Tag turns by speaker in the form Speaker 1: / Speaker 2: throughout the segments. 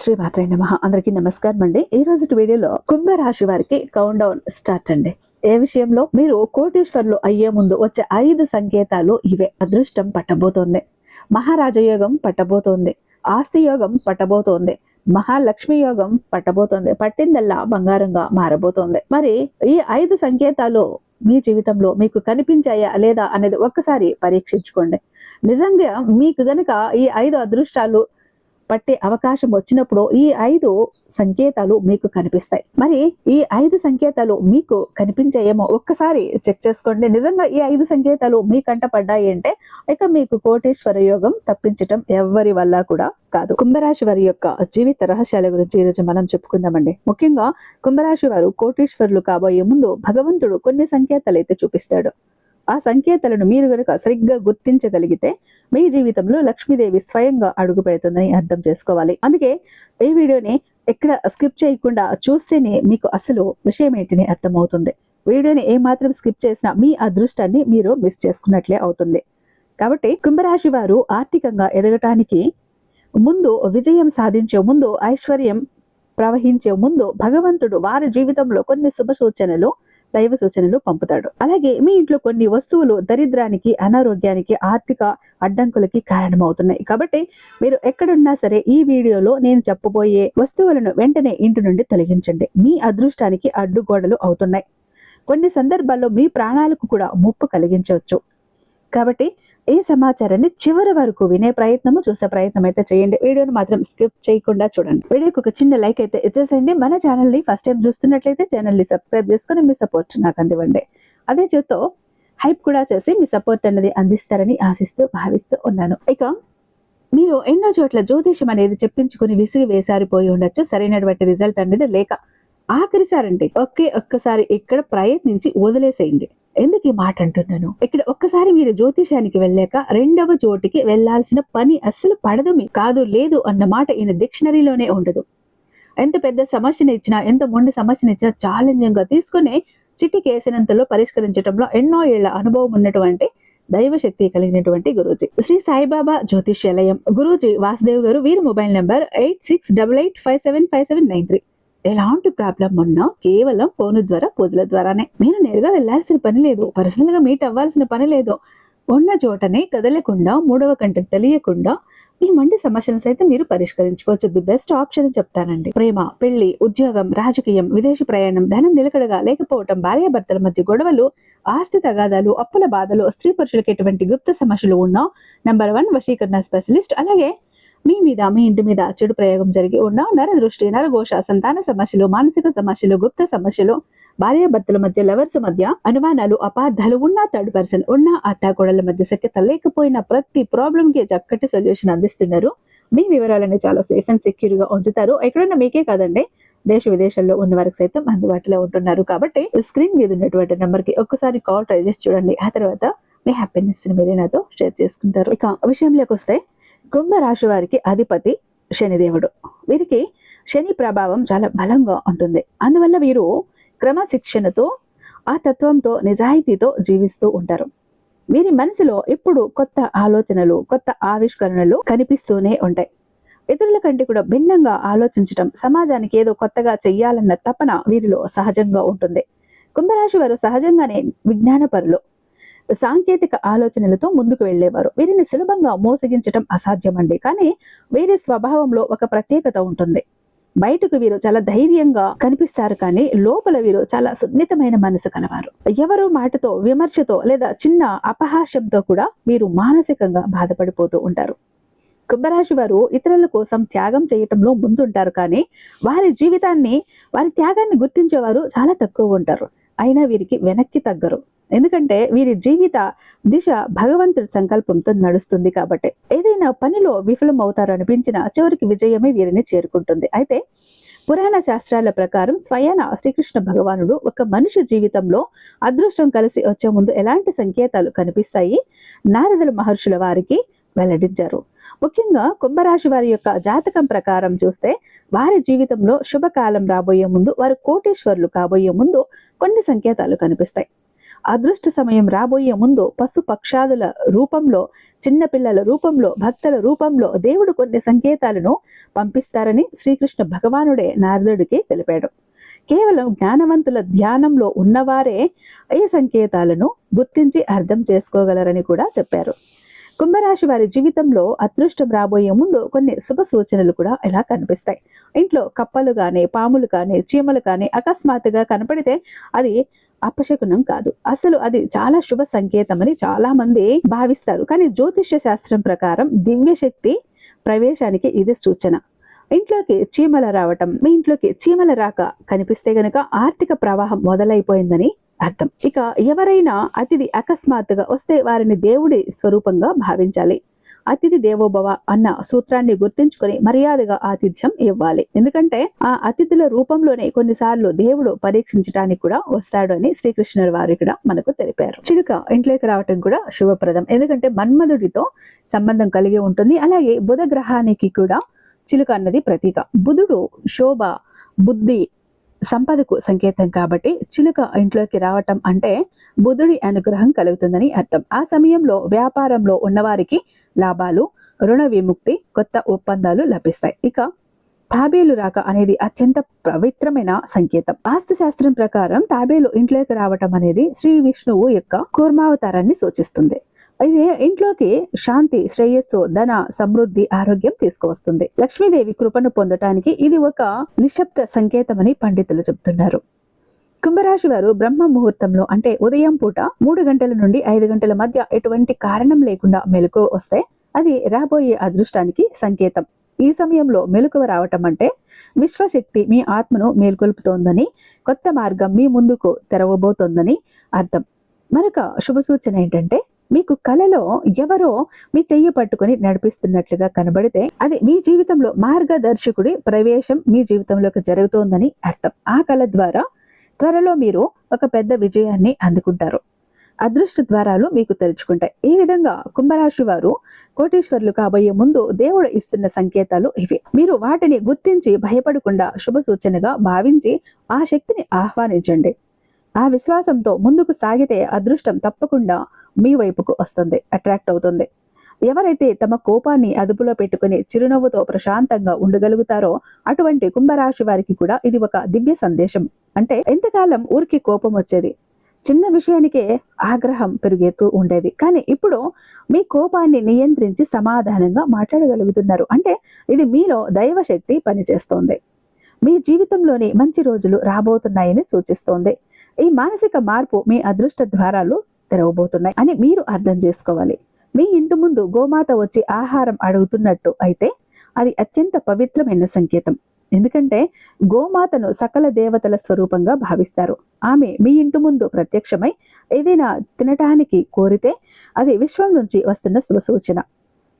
Speaker 1: శ్రీమాత్రే నమః. అందరికీ నమస్కారం అండి. ఈ రోజు వీడియోలో కుంభరాశి వారికి కౌంట్ డౌన్ స్టార్ట్ అండి. ఏ విషయంలో? మీరు కోటీశ్వర్లు అయ్యే ముందు వచ్చే 5 సంకేతాలు ఇవే. అదృష్టం పట్టబోతోంది, మహారాజయోగం పట్టబోతోంది, ఆస్తి యోగం పట్టబోతోంది, మహాలక్ష్మి యోగం పట్టబోతోంది, పట్టిందల్లా బంగారంగా మారబోతోంది. మరి ఈ 5 సంకేతాలు మీ జీవితంలో మీకు కనిపించాయా లేదా అనేది ఒక్కసారి పరీక్షించుకోండి. నిజంగా మీకు గనక ఈ 5 అదృష్టాలు పట్టే అవకాశం వచ్చినప్పుడు ఈ 5 సంకేతాలు మీకు కనిపిస్తాయి. మరి ఈ 5 సంకేతాలు మీకు కనిపించాయేమో ఒక్కసారి చెక్ చేసుకోండి. నిజంగా ఈ 5 సంకేతాలు మీ కంట పడ్డాయి అంటే ఇక మీకు కోటీశ్వర యోగం తప్పించటం ఎవరి వల్ల కూడా కాదు. కుంభరాశి వారి యొక్క జీవిత రహస్యాల గురించి ఈరోజు మనం చెప్పుకుందామండి. ముఖ్యంగా కుంభరాశి వారు కోటీశ్వరులు కాబోయే ముందు భగవంతుడు కొన్ని సంకేతాలు అయితే చూపిస్తాడు. ఆ సంకేతాలను మీరు గనుక సరిగ్గా గుర్తించగలిగితే మీ జీవితంలో లక్ష్మీదేవి స్వయంగా అడుగు పెడుతుందని అర్థం చేసుకోవాలి. అందుకే ఈ వీడియోని ఎక్కడ స్కిప్ చేయకుండా చూస్తేనే మీకు అసలు విషయం ఏంటని అర్థమవుతుంది. వీడియోని ఏమాత్రం స్కిప్ చేసినా మీ అదృష్టాన్ని మీరు మిస్ చేసుకున్నట్లే అవుతుంది. కాబట్టి కుంభరాశి వారు ఆర్థికంగా ఎదగటానికి ముందు, విజయం సాధించే ముందు, ఐశ్వర్యం ప్రవహించే ముందు భగవంతుడు వారి జీవితంలో కొన్ని శుభ సూచనలు, దైవ సూచనలు పంపుతాడు. అలాగే మీ ఇంట్లో కొన్ని వస్తువులు దరిద్రానికి, అనారోగ్యానికి, ఆర్థిక అడ్డంకులకి కారణమవుతున్నాయి. కాబట్టి మీరు ఎక్కడున్నా సరే ఈ వీడియోలో నేను చెప్పబోయే వస్తువులను వెంటనే ఇంటి నుండి తొలగించండి. మీ అదృష్టానికి అడ్డుగోడలు అవుతున్నాయి. కొన్ని సందర్భాల్లో మీ ప్రాణాలకు కూడా ముప్పు కలిగించవచ్చు. కాబట్టి ఈ సమాచారాన్ని చివరి వరకు వినే ప్రయత్నము, చూసే ప్రయత్నం అయితే చేయండి. వీడియోని మాత్రం స్కిప్ చేయకుండా చూడండి. వీడియోకి ఒక చిన్న లైక్ అయితే ఇచ్చేసేయండి. మన ఛానల్ని ఫస్ట్ టైం చూస్తున్నట్లయితే ఛానల్ని సబ్స్క్రైబ్ చేసుకుని మీ సపోర్ట్ నాకు అందివ్వండి. అదే చేత్తో హైప్ కూడా చేసి మీ సపోర్ట్ అన్నది అందిస్తారని ఆశిస్తూ భావిస్తూ ఉన్నాను. ఇక మీరు ఎన్నో చోట్ల జ్యోతిషం అనేది చెప్పించుకుని విసిగి వేసారిపోయి ఉండొచ్చు. సరైనటువంటి రిజల్ట్ అనేది లేక ఆఖరిసారండి ఒక్కసారి ఇక్కడ ప్రయత్నించి వదిలేసేయండి. ఎందుకు ఈ మాట అంటున్నాను? ఇక్కడ ఒక్కసారి మీరు జ్యోతిషానికి వెళ్ళాక రెండవ చోటికి వెళ్లాల్సిన పని అస్సలు పడదు. మీ కాదు లేదు అన్న మాట ఈయన డిక్షనరీలోనే ఉండదు. ఎంత పెద్ద సమస్యను ఇచ్చినా, ఎంత మొండి సమస్యను ఇచ్చినా ఛాలెంజింగ్ గా తీసుకుని చిటికేసినంతలో పరిష్కరించడంలో ఎన్నో ఏళ్ల అనుభవం ఉన్నటువంటి దైవశక్తి కలిగినటువంటి గురూజీ శ్రీ సాయిబాబా జ్యోతిష్యాలయం గురూజీ వాసుదేవ్ గారు. వీరి మొబైల్ నెంబర్ 8688575793. ఎలాంటి ప్రాబ్లం ఉన్నా కేవలం ఫోన్ ద్వారా, పూజల ద్వారానే. మీరు నేరుగా వెళ్లాల్సిన పని లేదు, పర్సనల్ గా మీట్ అవ్వాల్సిన పని లేదు. ఉన్న చోటనే కదలకుండా, మూడవ కంటికి తెలియకుండా మీ మండి సమస్యలను సైతం మీరు పరిష్కరించుకోవచ్చు. ది బెస్ట్ ఆప్షన్ చెప్తానండి. ప్రేమ, పెళ్లి, ఉద్యోగం, రాజకీయం, విదేశీ ప్రయాణం, ధనం నిలకడగా లేకపోవటం, భార్యాభర్తల మధ్య గొడవలు, ఆస్తి తగాదాలు, అప్పుల బాధలు, స్త్రీ పురుషులకు ఎటువంటి గుప్త సమస్యలు ఉన్నా నంబర్ 1 వశీకరణ స్పెషలిస్ట్. అలాగే మీ మీద, మీ ఇంటి మీద చెడు ప్రయోగం జరిగి ఉన్న నర దృష్టి, నరఘోష, సంతాన సమస్యలు, మానసిక సమస్యలు, గుప్త సమస్యలు, భార్యాభర్తల మధ్య, లవర్స్ మధ్య అనుమానాలు, అపార్థాలు ఉన్న, థర్డ్ పర్సన్ ఉన్న, అత్తాకోడళ్ల మధ్య సఖ్యత లేకపోయినా ప్రతి ప్రాబ్లం కి చక్కటి సొల్యూషన్ అందిస్తున్నారు. మీ వివరాలను చాలా సేఫ్ అండ్ సెక్యూర్ గా ఉంచుతారు. ఎక్కడున్నా మీకే కాదండి, దేశ విదేశాల్లో ఉన్న వారికి సైతం అందుబాటులో ఉంటున్నారు. కాబట్టి స్క్రీన్ మీద ఉన్నటువంటి నెంబర్ కి ఒక్కసారి కాల్ ట్రై చేసి చూడండి. ఆ తర్వాత మీ హ్యాపీనెస్ ని మీరే నాతో షేర్ చేసుకుంటారు. ఇక విషయంలోకి వస్తే, కుంభరాశి వారికి అధిపతి శనిదేవుడు. వీరికి శని ప్రభావం చాలా బలంగా ఉంటుంది. అందువల్ల వీరు క్రమశిక్షణతో, ఆ తత్వంతో, నిజాయితీతో జీవిస్తూ ఉంటారు. వీరి మనసులో ఎప్పుడు కొత్త ఆలోచనలు, కొత్త ఆవిష్కరణలు కనిపిస్తూనే ఉంటాయి. ఇతరుల కంటే కూడా భిన్నంగా ఆలోచించడం, సమాజానికి ఏదో కొత్తగా చెయ్యాలన్న తపన వీరిలో సహజంగా ఉంటుంది. కుంభరాశి వారు సహజంగానే విజ్ఞానపరులు, సాంకేతిక ఆలోచనలతో ముందుకు వెళ్లేవారు. వీరిని సులభంగా మోసగించడం అసాధ్యమండి. కానీ వీరి స్వభావంలో ఒక ప్రత్యేకత ఉంటుంది. బయటకు వీరు చాలా ధైర్యంగా కనిపిస్తారు, కానీ లోపల వీరు చాలా సున్నితమైన మనసు కలవారు. ఎవరో మాటతో, విమర్శతో లేదా చిన్న అపహాస్యంతో కూడా వీరు మానసికంగా బాధపడిపోతూ ఉంటారు. కుంభరాశి వారు ఇతరుల కోసం త్యాగం చేయటంలో ముందుంటారు, కానీ వారి జీవితాన్ని, వారి త్యాగాన్ని గుర్తించేవారు చాలా తక్కువ ఉంటారు. అయినా వీరికి వెనక్కి తగ్గరు. ఎందుకంటే వీరి జీవిత దిశ భగవంతుడి సంకల్పంతో నడుస్తుంది. కాబట్టి ఏదైనా పనిలో విఫలం అవుతారు అనిపించిన చివరికి విజయమే వీరిని చేరుకుంటుంది. అయితే పురాణ శాస్త్రాల ప్రకారం స్వయాన శ్రీకృష్ణ భగవానుడు ఒక మనిషి జీవితంలో అదృష్టం కలిసి వచ్చే ముందు ఎలాంటి సంకేతాలు కనిపిస్తాయి నారదుల మహర్షుల వారికి వెల్లడించారు. ముఖ్యంగా కుంభరాశి వారి యొక్క జాతకం ప్రకారం చూస్తే వారి జీవితంలో శుభకాలం రాబోయే ముందు, వారు కోటీశ్వరులు కాబోయే ముందు కొన్ని సంకేతాలు కనిపిస్తాయి. అదృష్ట సమయం రాబోయే ముందు పశు పక్షాదుల రూపంలో, చిన్న పిల్లల రూపంలో, భక్తుల రూపంలో దేవుడు కొన్ని సంకేతాలను పంపిస్తారని శ్రీకృష్ణ భగవానుడే నారదుడికి తెలిపాడు. కేవలం జ్ఞానవంతుల ధ్యానంలో ఉన్నవారే ఈ సంకేతాలను గుర్తించి అర్థం చేసుకోగలరని కూడా చెప్పారు. కుంభరాశి వారి జీవితంలో అదృష్టం రాబోయే ముందు కొన్ని శుభ సూచనలు కూడా ఇలా కనిపిస్తాయి. ఇంట్లో కప్పలు కానీ, పాములు కానీ, చీమలు కానీ అకస్మాత్తుగా కనపడితే అది అపశకునం కాదు, అసలు అది చాలా శుభ సంకేతం అని చాలా మంది భావిస్తారు. కానీ జ్యోతిష్య శాస్త్రం ప్రకారం దివ్య శక్తి ప్రవేశానికి ఇది సూచన. ఇంట్లోకి చీమల రావటం, మీ ఇంట్లోకి చీమల రాక కనిపిస్తే గనక ఆర్థిక ప్రవాహం మొదలైపోయిందని అర్థం. ఇక ఎవరైనా అతిథి అకస్మాత్తుగా వస్తే వారిని దేవుడి స్వరూపంగా భావించాలి. అతిథి దేవోభవ అన్న సూత్రాన్ని గుర్తించుకొని మర్యాదగా ఆతిథ్యం ఇవ్వాలి. ఎందుకంటే ఆ అతిథుల రూపంలోనే కొన్నిసార్లు దేవుడు పరీక్షించడానికి కూడా వస్తాడు అని శ్రీకృష్ణుల వారు ఇక్కడ మనకు తెలిపారు. చిలుక ఇంట్లోకి రావటం కూడా శుభప్రదం, ఎందుకంటే మన్మధుడితో సంబంధం కలిగి ఉంటుంది. అలాగే బుధ గ్రహానికి కూడా చిలుక అన్నది ప్రతీక. బుధుడు శోభ, బుద్ధి, సంపదకు సంకేతం కాబట్టి చిలుక ఇంట్లోకి రావటం అంటే బుధుడి అనుగ్రహం కలుగుతుందని అర్థం. ఆ సమయంలో వ్యాపారంలో ఉన్నవారికి లాభాలు, రుణ విముక్తి, కొత్త ఒప్పందాలు లభిస్తాయి. ఇక తాబేలు రాక అనేది అత్యంత పవిత్రమైన సంకేతం. వాస్తు శాస్త్రం ప్రకారం తాబేలు ఇంట్లోకి రావటం అనేది శ్రీ విష్ణువు యొక్క కూర్మావతారాన్ని సూచిస్తుంది. అయితే ఇంట్లోకి శాంతి, శ్రేయస్సు, ధన, సమృద్ధి, ఆరోగ్యం తీసుకువస్తుంది. లక్ష్మీదేవి కృపను పొందటానికి ఇది ఒక నిశ్శబ్ద సంకేతమని పండితులు చెబుతున్నారు. కుంభరాశి వారు బ్రహ్మ ముహూర్తంలో అంటే ఉదయం పూట 3 గంటల నుండి 5 గంటల మధ్య ఎటువంటి కారణం లేకుండా మెలకువ వస్తే అది రాబోయే అదృష్టానికి సంకేతం. ఈ సమయంలో మెలకువ రావటం అంటే విశ్వశక్తి మీ ఆత్మను మేల్కొల్పుతోందని, కొత్త మార్గం మీ ముందుకు తెరవబోతోందని అర్థం. మరొక శుభ సూచన ఏంటంటే మీకు కలలో ఎవరో మీ చెయ్యి పట్టుకుని నడిపిస్తున్నట్లుగా కనబడితే అది మీ జీవితంలో మార్గదర్శకుడి ప్రవేశం మీ జీవితంలోకి జరుగుతోందని అర్థం. ఆ కళ ద్వారా త్వరలో మీరు ఒక పెద్ద విజయాన్ని అందుకుంటారు. అదృష్ట ద్వారాలు మీకు తెరుచుకుంటాయి. ఈ విధంగా కుంభరాశి వారు కోటీశ్వర్లు కాబోయే ముందు దేవుడు ఇస్తున్న సంకేతాలు ఇవి. మీరు వాటిని గుర్తించి భయపడకుండా శుభ సూచనగా భావించి ఆ శక్తిని ఆహ్వానించండి. ఆ విశ్వాసంతో ముందుకు సాగితే అదృష్టం తప్పకుండా మీ వైపుకు వస్తుంది, అట్రాక్ట్ అవుతుంది. ఎవరైతే తమ కోపాన్ని అదుపులో పెట్టుకుని చిరునవ్వుతో ప్రశాంతంగా ఉండగలుగుతారో అటువంటి కుంభరాశి వారికి కూడా ఇది ఒక దివ్య సందేశం. అంటే ఎంతకాలం ఊరికి కోపం వచ్చేది, చిన్న విషయానికే ఆగ్రహం పెరిగేతూ ఉండేది, కానీ ఇప్పుడు మీ కోపాన్ని నియంత్రించి సమాధానంగా మాట్లాడగలుగుతున్నారు. అంటే ఇది మీలో దైవశక్తి పనిచేస్తోంది. మీ జీవితంలోని మంచి రోజులు రాబోతున్నాయని సూచిస్తోంది. ఈ మానసిక మార్పు మీ అదృష్ట ద్వారాలు తెరవబోతున్నాయి అని మీరు అర్థం చేసుకోవాలి. మీ ఇంటి ముందు గోమాత వచ్చి ఆహారం అడుగుతున్నట్టు అయితే అది అత్యంత పవిత్రమైన సంకేతం. ఎందుకంటే గోమాతను సకల దేవతల స్వరూపంగా భావిస్తారు. ఆమె మీ ఇంటి ముందు ప్రత్యక్షమై ఏదైనా తినటానికి కోరితే అది విశ్వం నుంచి వస్తున్న శుభ సూచన.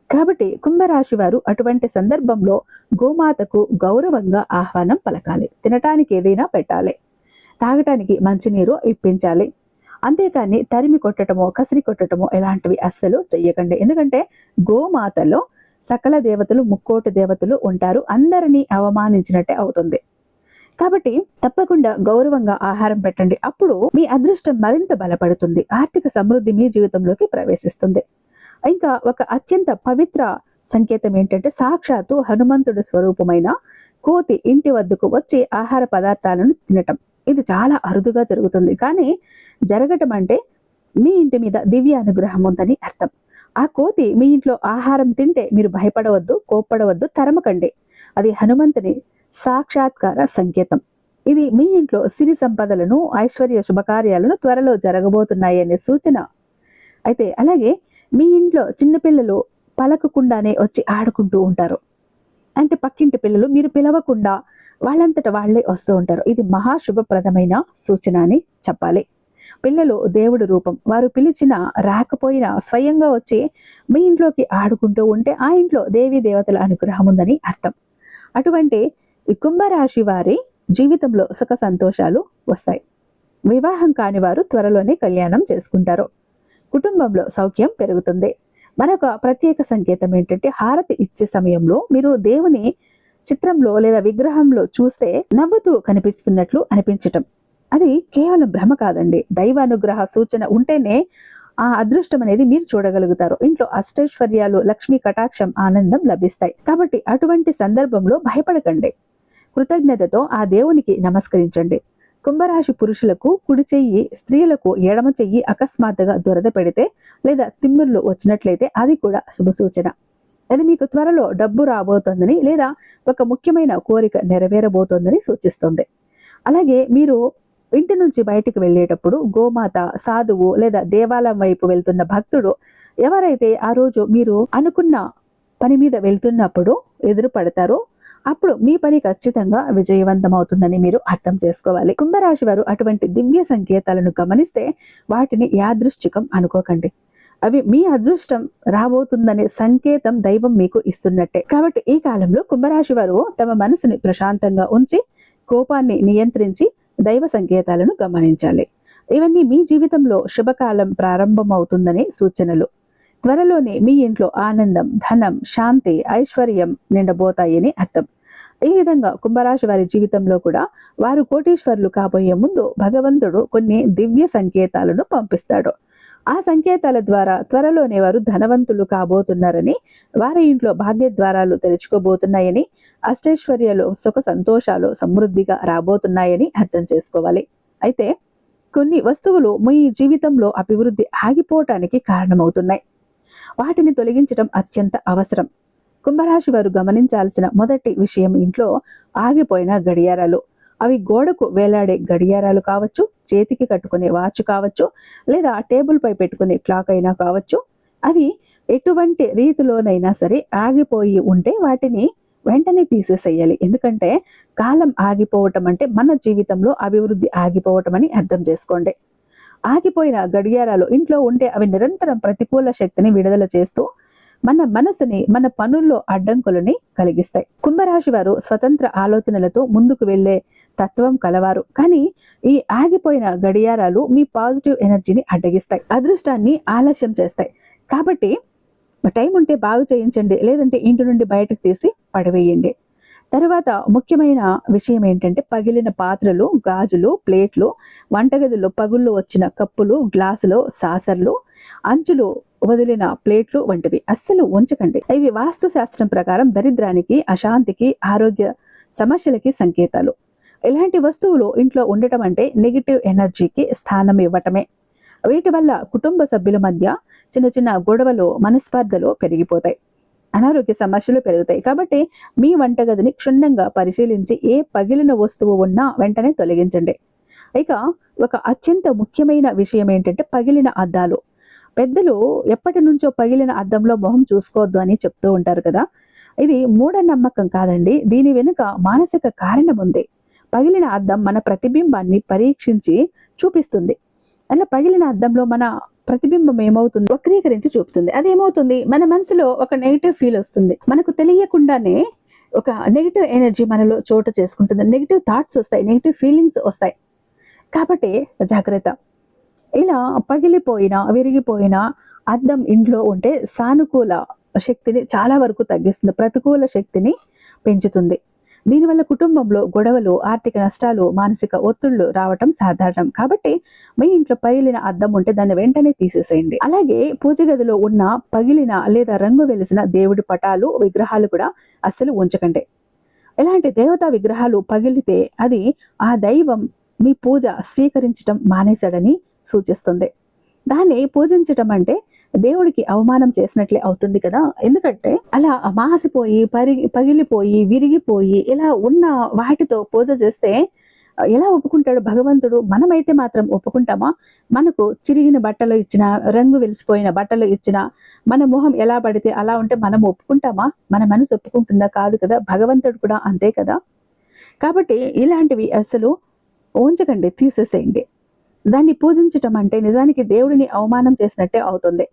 Speaker 1: కాబట్టి కుంభరాశి వారు అటువంటి సందర్భంలో గోమాతకు గౌరవంగా ఆహ్వానం పలకాలి. తినటానికి ఏదైనా పెట్టాలి, తాగటానికి మంచినీరు ఇప్పించాలి. అంతేకాని తరిమి కొట్టడమో, కసిరి కొట్టడమో ఇలాంటివి అస్సలు చెయ్యకండి. ఎందుకంటే గోమాతలో సకల దేవతలు, ముక్కోటి దేవతలు ఉంటారు. అందరినీ అవమానించినట్టే అవుతుంది. కాబట్టి తప్పకుండా గౌరవంగా ఆహారం పెట్టండి. అప్పుడు మీ అదృష్టం మరింత బలపడుతుంది. ఆర్థిక సమృద్ధి మీ జీవితంలోకి ప్రవేశిస్తుంది. ఇంకా ఒక అత్యంత పవిత్ర సంకేతం ఏంటంటే సాక్షాత్తు హనుమంతుడి స్వరూపమైన కోతి ఇంటి వద్దకు వచ్చి ఆహార పదార్థాలను తినటం. ఇది చాలా అరుదుగా జరుగుతుంది, కానీ జరగటం అంటే మీ ఇంటి మీద దివ్య అనుగ్రహం ఉందని అర్థం. ఆ కోతి మీ ఇంట్లో ఆహారం తింటే మీరు భయపడవద్దు, కోప్పడవద్దు, తరమకండి. అది హనుమంతుని సాక్షాత్కార సంకేతం. ఇది మీ ఇంట్లో సిరి సంపదలను, ఐశ్వర్య శుభకార్యాలను త్వరలో జరగబోతున్నాయి అనే సూచన. అయితే అలాగే మీ ఇంట్లో చిన్నపిల్లలు పలకకుండానే వచ్చి ఆడుకుంటూ ఉంటారు. అంటే పక్కింటి పిల్లలు మీరు పిలవకుండా వాళ్ళంతట వాళ్లే వస్తూ ఉంటారు. ఇది మహాశుభప్రదమైన సూచన అని చెప్పాలి. పిల్లలు దేవుడి రూపం. వారు పిలిచినా రాకపోయినా స్వయంగా వచ్చి మీ ఇంట్లోకి ఆడుకుంటూ ఉంటే ఆ ఇంట్లో దేవీ దేవతల అనుగ్రహం ఉందని అర్థం. అటువంటి ఈ కుంభరాశి వారి జీవితంలో సుఖ సంతోషాలు వస్తాయి. వివాహం కాని వారు త్వరలోనే కళ్యాణం చేసుకుంటారు. కుటుంబంలో సౌఖ్యం పెరుగుతుంది. మరొక ప్రత్యేక సంకేతం ఏంటంటే హారతి ఇచ్చే సమయంలో మీరు దేవుని చిత్రంలో లేదా విగ్రహంలో చూస్తే నవ్వుతూ కనిపిస్తున్నట్లు అనిపించటం. అది కేవలం భ్రమ కాదండి. దైవ అనుగ్రహ సూచన ఉంటేనే ఆ అదృష్టం అనేది మీరు చూడగలుగుతారు. ఇంట్లో అష్టైశ్వర్యాలు, లక్ష్మీ కటాక్షం, ఆనందం లభిస్తాయి. కాబట్టి అటువంటి సందర్భంలో భయపడకండి. కృతజ్ఞతతో ఆ దేవునికి నమస్కరించండి. కుంభరాశి పురుషులకు కుడి చెయ్యి, స్త్రీలకు ఎడమ చెయ్యి అకస్మాత్తుగా దురద పెడితే లేదా తిమ్మిర్లు వచ్చినట్లయితే అది కూడా శుభ సూచన. అది మీకు త్వరలో డబ్బు రాబోతోందని లేదా ఒక ముఖ్యమైన కోరిక నెరవేరబోతోందని సూచిస్తుంది. అలాగే మీరు ఇంటి నుంచి బయటికి వెళ్ళేటప్పుడు గోమాత, సాధువు లేదా దేవాలయం వైపు వెళ్తున్న భక్తుడు ఎవరైతే ఆ రోజు మీరు అనుకున్న పని మీద వెళ్తున్నప్పుడు ఎదురు పడతారో అప్పుడు మీ పని ఖచ్చితంగా విజయవంతం అవుతుందని మీరు అర్థం చేసుకోవాలి. కుంభరాశి వారు అటువంటి దివ్య సంకేతాలను గమనిస్తే వాటిని యాదృశ్చికం అనుకోకండి. అవి మీ అదృష్టం రాబోతుందనే సంకేతం దైవం మీకు ఇస్తున్నట్టే. కాబట్టి ఈ కాలంలో కుంభరాశి వారు తమ మనసుని ప్రశాంతంగా ఉంచి కోపాన్ని నియంత్రించి దైవ సంకేతాలను గమనించాలి. ఇవన్నీ మీ జీవితంలో శుభకాలం ప్రారంభమవుతుందనే సూచనలు. త్వరలోనే మీ ఇంట్లో ఆనందం, ధనం, శాంతి, ఐశ్వర్యం నిండబోతాయని అర్థం. ఈ విధంగా కుంభరాశి వారి జీవితంలో కూడా వారు కోటీశ్వరులు కాబోయే ముందు భగవంతుడు కొన్ని దివ్య సంకేతాలను పంపిస్తాడు. ఆ సంకేతాల ద్వారా త్వరలోనే వారు ధనవంతులు కాబోతున్నారని, వారి ఇంట్లో భాగ్యద్వారాలు తెరుచుకోబోతున్నాయని, అష్టైశ్వర్యాలు, సుఖ సంతోషాలు సమృద్ధిగా రాబోతున్నాయని అర్థం చేసుకోవాలి. అయితే కొన్ని వస్తువులు మీ జీవితంలో అభివృద్ధి ఆగిపోవటానికి కారణమవుతున్నాయి. వాటిని తొలగించడం అత్యంత అవసరం. కుంభరాశి వారు గమనించాల్సిన మొదటి విషయం ఇంట్లో ఆగిపోయిన గడియారాలు. అవి గోడకు వేలాడే గడియారాలు కావచ్చు, చేతికి కట్టుకునే వాచ్ కావచ్చు, లేదా టేబుల్ పై పెట్టుకునే క్లాక్ అయినా కావచ్చు. అవి ఎటువంటి రీతిలోనైనా సరే ఆగిపోయి ఉంటే వాటిని వెంటనే తీసేసేయాలి. ఎందుకంటే కాలం ఆగిపోవటం అంటే మన జీవితంలో అభివృద్ధి ఆగిపోవటం అని అర్థం చేసుకోండి. ఆగిపోయిన గడియారాలు ఇంట్లో ఉంటే అవి నిరంతరం ప్రతికూల శక్తిని విడుదల చేస్తూ మన మనసుని, మన పనుల్లో అడ్డంకులని కలిగిస్తాయి. కుంభరాశి వారు స్వతంత్ర ఆలోచనలతో ముందుకు వెళ్లే తత్వం కలవారు. కానీ ఈ ఆగిపోయిన గడియారాలు మీ పాజిటివ్ ఎనర్జీని అడ్డగిస్తాయి, అదృష్టాన్ని ఆలస్యం చేస్తాయి. కాబట్టి టైం ఉంటే బాగు చేయించండి, లేదంటే ఇంటి నుండి బయటకు తీసి పడవేయండి. తర్వాత ముఖ్యమైన విషయం ఏంటంటే పగిలిన పాత్రలు, గాజులు, ప్లేట్లు, వంటగదిలో పగుళ్ళు వచ్చిన కప్పులు, గ్లాసులు, సాసర్లు, అంచులు వదిలిన ప్లేట్లు వంటివి అస్సలు ఉంచకండి. ఇవి వాస్తు శాస్త్రం ప్రకారం దరిద్రానికి, అశాంతికి, ఆరోగ్య సమస్యలకి సంకేతాలు. ఇలాంటి వస్తువులు ఇంట్లో ఉండటం అంటే నెగిటివ్ ఎనర్జీకి స్థానం ఇవ్వటమే. వీటి వల్ల కుటుంబ సభ్యుల మధ్య చిన్న చిన్న గొడవలు, మనస్పర్ధలు పెరిగిపోతాయి, అనారోగ్య సమస్యలు పెరుగుతాయి. కాబట్టి మీ వంటగదిని క్షుణ్ణంగా పరిశీలించి ఏ పగిలిన వస్తువు ఉన్నా వెంటనే తొలగించండి. ఇక ఒక అత్యంత ముఖ్యమైన విషయం ఏంటంటే పగిలిన అద్దాలు. పెద్దలు ఎప్పటి నుంచో పగిలిన అద్దంలో మొహం చూసుకోవద్దు అని చెప్తూ ఉంటారు కదా. ఇది మూఢనమ్మకం కాదండి, దీని వెనుక మానసిక కారణం ఉంది. పగిలిన అద్దం మన ప్రతిబింబాన్ని పరీక్షించి చూపిస్తుంది. అలా పగిలిన అద్దంలో మన ప్రతిబింబం ఏమవుతుంది, వక్రీకరించి చూపుతుంది. అదేమవుతుంది, మన మనసులో ఒక నెగిటివ్ ఫీల్ వస్తుంది. మనకు తెలియకుండానే ఒక నెగిటివ్ ఎనర్జీ మనలో చోటు చేసుకుంటుంది. నెగిటివ్ థాట్స్ వస్తాయి, నెగిటివ్ ఫీలింగ్స్ వస్తాయి. కాబట్టి జాగ్రత్త. ఇలా పగిలిపోయిన, విరిగిపోయిన అద్దం ఇంట్లో ఉంటే సానుకూల శక్తిని చాలా వరకు తగ్గిస్తుంది, ప్రతికూల శక్తిని పెంచుతుంది. దీనివల్ల కుటుంబంలో గొడవలు, ఆర్థిక నష్టాలు, మానసిక ఒత్తిళ్లు రావటం సాధారణం. కాబట్టి మీ ఇంట్లో పగిలిన అద్దం ఉంటే దాన్ని వెంటనే తీసేసేయండి. అలాగే పూజ గదిలో ఉన్న పగిలిన లేదా రంగు వెలిసిన దేవుడి పటాలు, విగ్రహాలు కూడా అస్సలు ఉంచకండి. ఇలాంటి దేవతా విగ్రహాలు పగిలితే అది ఆ దైవం మీ పూజ స్వీకరించటం మానేశాడని సూచిస్తుంది. దాన్ని పూజించటం అంటే దేవుడికి అవమానం చేసినట్లే అవుతుంది కదా. ఎందుకంటే అలా మాసిపోయి, పగిలిపోయి, విరిగిపోయి ఇలా ఉన్న వాటితో పూజ చేస్తే ఎలా ఒప్పుకుంటాడు భగవంతుడు? మనమైతే మాత్రం ఒప్పుకుంటామా? మనకు చిరిగిన బట్టలు ఇచ్చినా, రంగు వెలిసిపోయిన బట్టలు ఇచ్చినా, మన మొహం ఎలా పడితే అలా ఉంటే మనం ఒప్పుకుంటామా? మన మనసు ఒప్పుకుంటుందా? కాదు కదా. భగవంతుడు కూడా అంతే కదా. కాబట్టి ఇలాంటివి అసలు ఉంచకండి, తీసేసేయండి. దాన్ని పూజించటం అంటే నిజానికి దేవుడిని అవమానం చేసినట్టే అవుతుంది.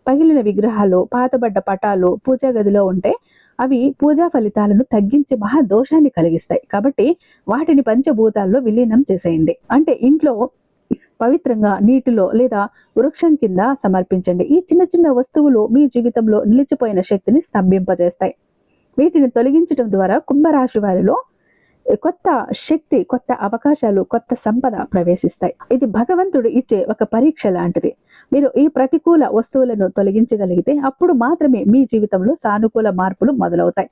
Speaker 1: పగిలిన విగ్రహాలు, పాతబడ్డ పటాలు పూజా గదిలో ఉంటే అవి పూజా ఫలితాలను తగ్గించి మహాదోషాన్ని కలిగిస్తాయి. కాబట్టి వాటిని పంచభూతాల్లో విలీనం చేసేయండి. అంటే ఇంట్లో పవిత్రంగా నీటిలో లేదా వృక్షం కింద సమర్పించండి. ఈ చిన్న చిన్న వస్తువులు మీ జీవితంలో నిలిచిపోయిన శక్తిని స్తంభింపజేస్తాయి. వీటిని తొలగించడం ద్వారా కుంభరాశి వారిలో కొత్త శక్తి, కొత్త అవకాశాలు, కొత్త సంపద ప్రవేశిస్తాయి. ఇది భగవంతుడు ఇచ్చే ఒక పరీక్ష లాంటిది. మీరు ఈ ప్రతికూల వస్తువులను తొలగించగలిగితే అప్పుడు మాత్రమే మీ జీవితంలో సానుకూల మార్పులు మొదలవుతాయి.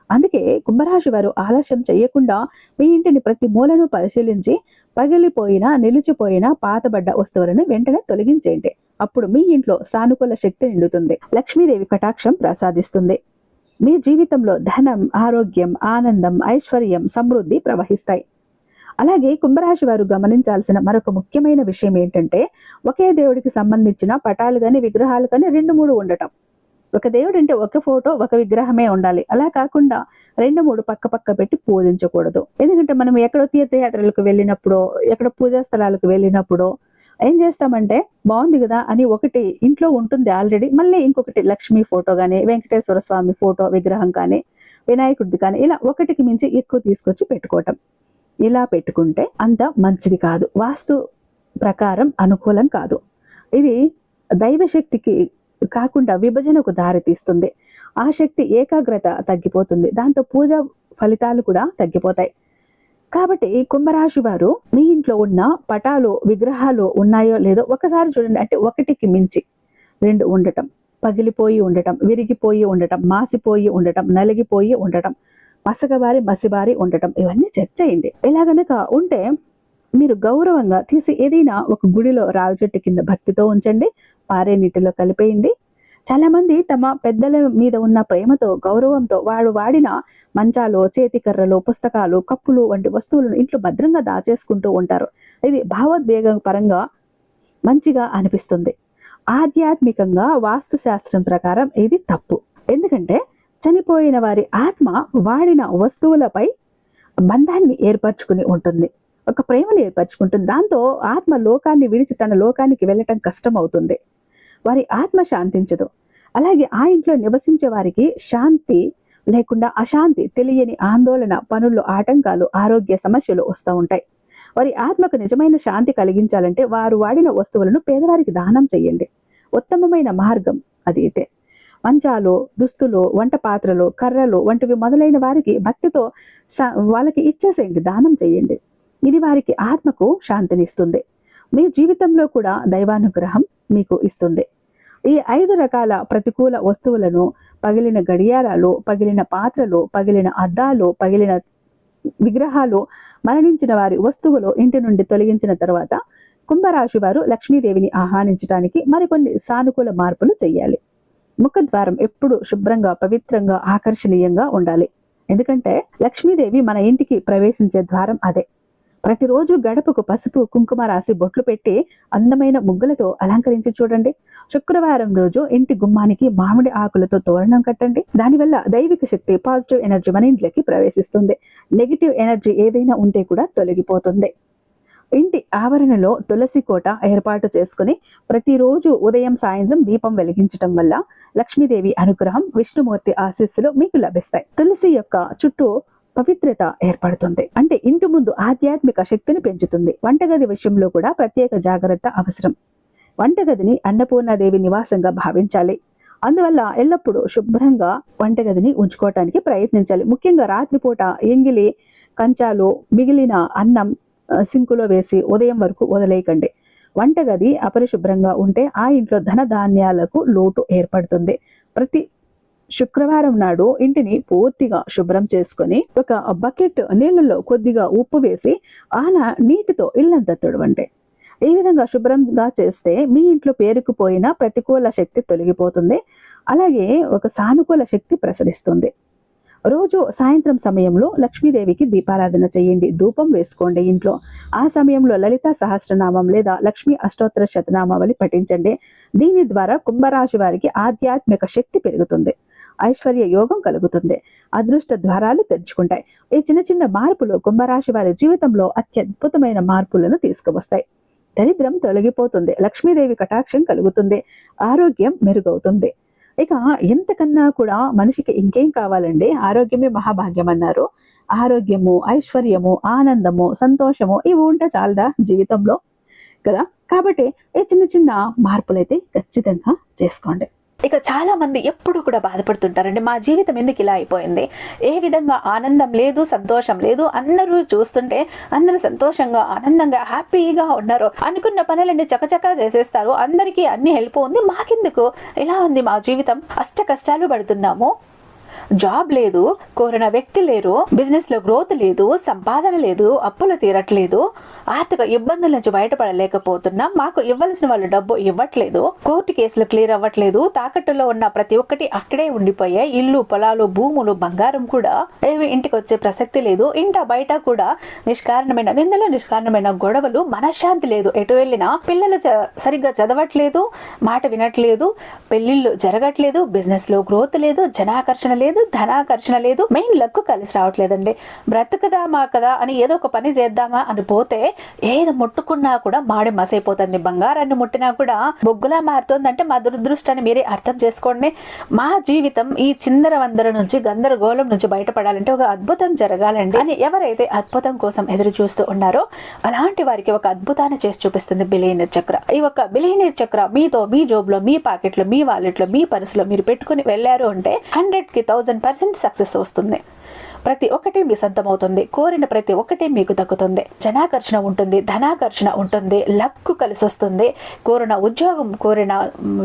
Speaker 1: అందుకే కుంభరాశి వారు ఆలస్యం చేయకుండా మీ ఇంటిని ప్రతి మూలను పరిశీలించి పగిలిపోయిన, నిలిచిపోయిన, పాతబడ్డ వస్తువులను వెంటనే తొలగించేయండి. అప్పుడు మీ ఇంట్లో సానుకూల శక్తి నిండుతుంది. లక్ష్మీదేవి కటాక్షం ప్రసాదిస్తుంది. మీ జీవితంలో ధనం, ఆరోగ్యం, ఆనందం, ఐశ్వర్యం, సమృద్ధి ప్రవహిస్తాయి. అలాగే కుంభరాశి వారు గమనించాల్సిన మరొక ముఖ్యమైన విషయం ఏంటంటే, ఒకే దేవుడికి సంబంధించిన పటాలు కానీ విగ్రహాలు కానీ 2-3 ఉండటం. ఒక దేవుడు అంటే ఒక ఫోటో, ఒక విగ్రహమే ఉండాలి. అలా కాకుండా 2-3 పక్క పక్క పెట్టి పూజించకూడదు. ఎందుకంటే మనం ఎక్కడో తీర్థయాత్రలకు వెళ్ళినప్పుడు, ఎక్కడ పూజా స్థలాలకు వెళ్ళినప్పుడు ఏం చేస్తామంటే, బాగుంది కదా అని ఒకటి ఇంట్లో ఉంటుంది ఆల్రెడీ, మళ్ళీ ఇంకొకటి లక్ష్మీ ఫోటో కానీ, వెంకటేశ్వర స్వామి ఫోటో విగ్రహం కానీ, వినాయకుడిది కానీ, ఇలా ఒకటికి మించి ఎక్కువ తీసుకొచ్చి పెట్టుకోవటం. ఇలా పెట్టుకుంటే అంత మంచిది కాదు, వాస్తు ప్రకారం అనుకూలం కాదు. ఇది దైవశక్తికి కాకుండా విభజనకు దారితీస్తుంది. ఆ శక్తి ఏకాగ్రత తగ్గిపోతుంది. దాంతో పూజ ఫలితాలు కూడా తగ్గిపోతాయి. కాబట్టి కుంభరాశి వారు మీ ఇంట్లో ఉన్న పటాలు, విగ్రహాలు ఉన్నాయో లేదో ఒకసారి చూడండి. అంటే ఒకటికి మించి 2 ఉండటం, పగిలిపోయి ఉండటం, విరిగిపోయి ఉండటం, మాసిపోయి ఉండటం, నలిగిపోయి ఉండటం, మసకబారి మసిబారి ఉండటం, ఇవన్నీ చెక్ చేయండి. ఇలా గనక ఉంటే మీరు గౌరవంగా తీసి ఏదైనా ఒక గుడిలో రావి చెట్టు కింద భక్తితో ఉంచండి, పారే నీటిలో కలిపేయండి. చాలా మంది తమ పెద్దల మీద ఉన్న ప్రేమతో, గౌరవంతో వాడు వాడిన మంచాలు, చేతికర్రలు, పుస్తకాలు, కప్పులు వంటి వస్తువులను ఇంట్లో భద్రంగా దాచేసుకుంటూ ఉంటారు. ఇది భావోద్వేగ పరంగా మంచిగా అనిపిస్తుంది. ఆధ్యాత్మికంగా వాస్తు శాస్త్రం ప్రకారం ఇది తప్పు. ఎందుకంటే చనిపోయిన వారి ఆత్మ వాడిన వస్తువులపై బంధాన్ని ఏర్పరచుకుని ఉంటుంది, ఒక ప్రేమను ఏర్పరచుకుంటుంది. దాంతో ఆత్మ లోకాన్ని విడిచి తన లోకానికి వెళ్ళటం కష్టం అవుతుంది. వారి ఆత్మ శాంతించదు. అలాగే ఆ ఇంట్లో నివసించే వారికి శాంతి లేకుండా అశాంతి, తెలియని ఆందోళన, పనుల్లో ఆటంకాలు, ఆరోగ్య సమస్యలు వస్తూ ఉంటాయి. వారి ఆత్మకు నిజమైన శాంతి కలిగించాలంటే వారు వాడిన వస్తువులను పేదవారికి దానం చేయండి. ఉత్తమమైన మార్గం అది అయితే. మంచాలు, దుస్తులు, వంట పాత్రలు, కర్రలు వంటివి మొదలైన వారికి భక్తితో వాళ్ళకి ఇచ్చేసేయండి, దానం చేయండి. ఇది వారికి ఆత్మకు శాంతినిస్తుంది. మీ జీవితంలో కూడా దైవానుగ్రహం మీకు ఇస్తుంది. ఈ 5 రకాల ప్రతికూల వస్తువులను, పగిలిన గడియారాలు, పగిలిన పాత్రలు, పగిలిన అద్దాలు, పగిలిన విగ్రహాలు, మరణించిన వారి వస్తువులు ఇంటి నుండి తొలగించిన తర్వాత కుంభరాశి వారు లక్ష్మీదేవిని ఆహ్వానించడానికి మరికొన్ని సానుకూల మార్పులు చేయాలి. ముఖద్వారం ఎప్పుడు శుభ్రంగా, పవిత్రంగా, ఆకర్షణీయంగా ఉండాలి. ఎందుకంటే లక్ష్మీదేవి మన ఇంటికి ప్రవేశించే ద్వారం అదే. ప్రతిరోజు గడపకు పసుపు, కుంకుమ రాసి బొట్లు పెట్టి అందమైన ముగ్గులతో అలంకరించి చూడండి. శుక్రవారం రోజు ఇంటి గుమ్మానికి మామిడి ఆకులతో తోరణం కట్టండి. దానివల్ల దైవిక శక్తి, పాజిటివ్ ఎనర్జీ మన ఇంట్లోకి ప్రవేశిస్తుంది. నెగిటివ్ ఎనర్జీ ఏదైనా ఉంటే కూడా తొలగిపోతుంది. ఇంటి ఆవరణలో తులసి కోట ఏర్పాటు చేసుకుని ప్రతిరోజు ఉదయం, సాయంత్రం దీపం వెలిగించటం వల్ల లక్ష్మీదేవి అనుగ్రహం, విష్ణుమూర్తి ఆశీస్సులు మీకు లభిస్తాయి. తులసి యొక్క చుట్టూ పవిత్రత ఏర్పడుతుంది. అంటే ఇంటి ముందు ఆధ్యాత్మిక శక్తిని పెంచుతుంది. వంటగది విషయంలో కూడా ప్రత్యేక జాగ్రత్త అవసరం. వంటగదిని అన్నపూర్ణాదేవి నివాసంగా భావించాలి. అందువల్ల ఎల్లప్పుడూ శుభ్రంగా వంటగదిని ఉంచుకోవటానికి ప్రయత్నించాలి. ముఖ్యంగా రాత్రిపూట ఎంగిలి, కంచాలు, మిగిలిన అన్నం సింకులో వేసి ఉదయం వరకు వదిలేయకండి. వంటగది అపరిశుభ్రంగా ఉంటే ఆ ఇంట్లో ధనధాన్యాలకు లోటు ఏర్పడుతుంది. ప్రతి శుక్రవారం నాడు ఇంటిని పూర్తిగా శుభ్రం చేసుకొని ఒక బకెట్ నీళ్ళలో కొద్దిగా ఉప్పు వేసి ఆ నీటితో ఇల్లంతా తుడవండి. ఈ విధంగా శుభ్రంగా చేస్తే మీ ఇంట్లో పేరుకుపోయిన ప్రతికూల శక్తి తొలగిపోతుంది. అలాగే ఒక సానుకూల శక్తి ప్రసరిస్తుంది. రోజు సాయంత్రం సమయంలో లక్ష్మీదేవికి దీపారాధన చేయండి, ధూపం వేసుకోండి ఇంట్లో. ఆ సమయంలో లలిత సహస్రనామం లేదా లక్ష్మీ అష్టోత్తర శతనామావళి పఠించండి. దీని ద్వారా కుంభరాశి వారికి ఆధ్యాత్మిక శక్తి పెరుగుతుంది, ఐశ్వర్య యోగం కలుగుతుంది, అదృష్ట ద్వారాలు తెరుచుకుంటాయి. ఈ చిన్న చిన్న మార్పులు కుంభరాశి వారి జీవితంలో అత్యద్భుతమైన మార్పులను తీసుకువస్తాయి. దరిద్రం తొలగిపోతుంది, లక్ష్మీదేవి కటాక్షం కలుగుతుంది, ఆరోగ్యం మెరుగవుతుంది. ఇక ఎంతకన్నా కూడా మనిషికి ఇంకేం కావాలండి? ఆరోగ్యమే మహాభాగ్యం అన్నారు. ఆరోగ్యము, ఐశ్వర్యము, ఆనందము, సంతోషము ఇవి ఉంటే చాలదా జీవితంలో కదా? కాబట్టి ఈ చిన్న చిన్న మార్పులైతే ఖచ్చితంగా చేసుకోండి. ఇక చాలా మంది ఎప్పుడు కూడా బాధపడుతుంటారండి, మా జీవితం ఎందుకు ఇలా అయిపోయింది, ఏ విధంగా ఆనందం లేదు, సంతోషం లేదు, అందరూ చూస్తుంటే అందరూ సంతోషంగా ఆనందంగా హ్యాపీగా ఉన్నారు, అనుకున్న పనులన్నీ చకచకా చేసేస్తారు, అందరికీ అన్ని హెల్ప్ ఉంది, మాకెందుకు ఇలా ఉంది మా జీవితం, అష్ట కష్టాలు పడుతున్నాము, జాబ్ లేదు, కోరిన వ్యక్తి లేరు, బిజినెస్ లో గ్రోత్ లేదు, సంపాదన లేదు, అప్పులు తీరట్లేదు, ఆర్థిక ఇబ్బందుల నుంచి బయటపడలేకపోతున్నాం, మాకు ఇవ్వాల్సిన వాళ్ళు డబ్బు ఇవ్వట్లేదు, కోర్టు కేసులు క్లియర్ అవ్వట్లేదు, తాకట్టులో ఉన్న ప్రతి ఒక్కటి అక్కడే ఉండిపోయాయి, ఇల్లు పొలాలు భూములు బంగారం కూడా ఏవి ఇంటికి వచ్చే ప్రసక్తి లేదు, ఇంట బయట కూడా నిష్కారణమైన నిందలు, నిష్కారణమైన గొడవలు, మనశ్శాంతి లేదు, ఎటు వెళ్ళినా పిల్లలు సరిగ్గా చదవట్లేదు, మాట వినట్లేదు, పెళ్లిళ్ళు జరగట్లేదు, బిజినెస్ లో గ్రోత్ లేదు, జనాకర్షణ లేదు, ధనాకర్షణ లేదు, మెయిన్ లక్ కలిసి రావట్లేదండి. బ్రతుకుదామా కదా అని ఏదో ఒక పని చేద్దామా అని పోతే ఏది ముట్టుకున్నా కూడా మాడి మసైపోతుంది, బంగారాన్ని ముట్టినా కూడా బొగ్గులా మారుతుందంటే మా దురదృష్టాన్ని మీరే అర్థం చేసుకోండి. మా జీవితం ఈ చిందర వందర నుంచి గందరగోళం నుంచి బయటపడాలంటే ఒక అద్భుతం జరగాలండి అని ఎవరైతే అద్భుతం కోసం ఎదురు చూస్తూ ఉన్నారో అలాంటి వారికి ఒక అద్భుతాన్ని చేసి చూపిస్తుంది బిలియనీర్ చక్ర. ఈ ఒక బిలియనీర్ చక్ర మీతో మీ జోబులో, మీ పాకెట్లో, మీ వాలెట్లో, మీ పర్సులో మీరు పెట్టుకుని వెళ్ళారు అంటే 100కి 1000% సక్సెస్ వస్తుంది. ప్రతి ఒక్కటి మీ సొంతం అవుతుంది, కోరిన ప్రతి ఒక్కటి మీకు దక్కుతుంది, జనాకర్షణ ఉంటుంది, ధనాకర్షణ ఉంటుంది, లక్కు కలిసి వస్తుంది, కోరిన ఉద్యోగం, కోరిన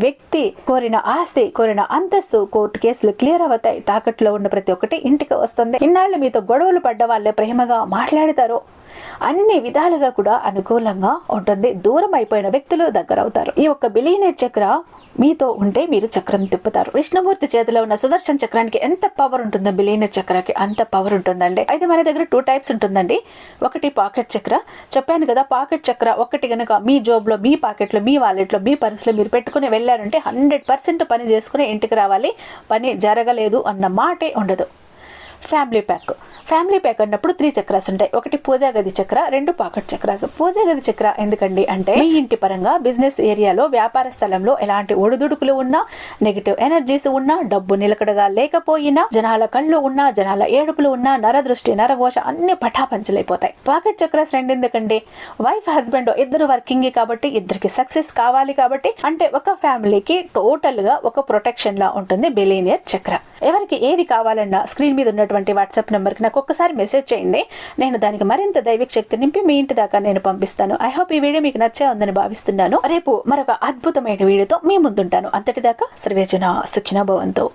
Speaker 1: వ్యక్తి, కోరిన ఆస్తి, కోరిన అంతస్తు, కోర్టు కేసులు క్లియర్ అవుతాయి, తాకట్లో ఉన్న ప్రతి ఒక్కటి ఇంటికి వస్తుంది, ఇన్నాళ్ళు మీతో గొడవలు పడ్డ వాళ్ళే ప్రేమగా మాట్లాడతారు, అన్ని విధాలుగా కూడా అనుకూలంగా ఉంటుంది, దూరం అయిపోయిన వ్యక్తులు దగ్గర అవుతారు. ఈ ఒక్క బిలియనీర్ చక్ర మీతో ఉంటే మీరు చక్రం తిప్పుతారు. విష్ణుమూర్తి చేతిలో ఉన్న సుదర్శన చక్రానికి ఎంత పవర్ ఉంటుందో బిలియనీర్ చక్రానికి అంత పవర్ ఉంటుందండి. అయితే మన దగ్గర 2 టైప్స్ ఉంటుందండి. ఒకటి పాకెట్ చక్ర, చెప్పాను కదా, పాకెట్ చక్ర ఒకటి గనక మీ జోబులో, మీ పాకెట్లో, మీ వాలెట్లో, మీ పర్సులో మీరు పెట్టుకుని వెళ్ళారంటే 100% పని చేసుకుని ఇంటికి రావాలి, పని జరగలేదు అన్న మాటే ఉండదు. ఫ్యామిలీ ప్యాక్ అన్నప్పుడు 3 చక్రాస్ ఉంటాయి. ఒకటి పూజా గది చక్ర, 2 పాకెట్ చక్రాస్. పూజా గది చక్ర ఎందుకండి అంటే మీ ఇంటి పరంగా బిజినెస్ ఏరియాలో, వ్యాపార స్థలంలో ఎలాంటి ఒడిదుడుకులు ఉన్నా, నెగిటివ్ ఎనర్జీస్ ఉన్నా, డబ్బు నిలకడగా లేకపోయినా, జనాల కళ్ళు ఉన్నా, జనాల ఏడుపులు ఉన్నా, నరదృష్టి, నరఘోష అన్ని పటాపంచలైపోతాయి. పాకెట్ చక్రాస్ 2 ఎందుకండి, వైఫ్ హస్బెండ్ ఇద్దరు వర్కింగ్ కాబట్టి, ఇద్దరికి సక్సెస్ కావాలి కాబట్టి, అంటే ఒక ఫ్యామిలీకి టోటల్ గా ఒక ప్రొటెక్షన్ లా ఉంటుంది బిలియనీర్ చక్ర. ఎవరికి ఏది కావాలన్నా స్క్రీన్ మీద ఉన్నటువంటి వాట్సాప్ నెంబర్ కి నాకు ఒక్కసారి మెసేజ్ చేయండి, నేను దానికి మరింత దైవిక శక్తి నింపి మీ ఇంటి దాకా నేను పంపిస్తాను. ఐ హోప్ ఈ వీడియో మీకు నచ్చే ఉందని భావిస్తున్నాను. రేపు మరొక అద్భుతమైన వీడియోతో మీ ముందుంటాను. అంతటిదాకా సర్వేజన సుఖినో భవంతు.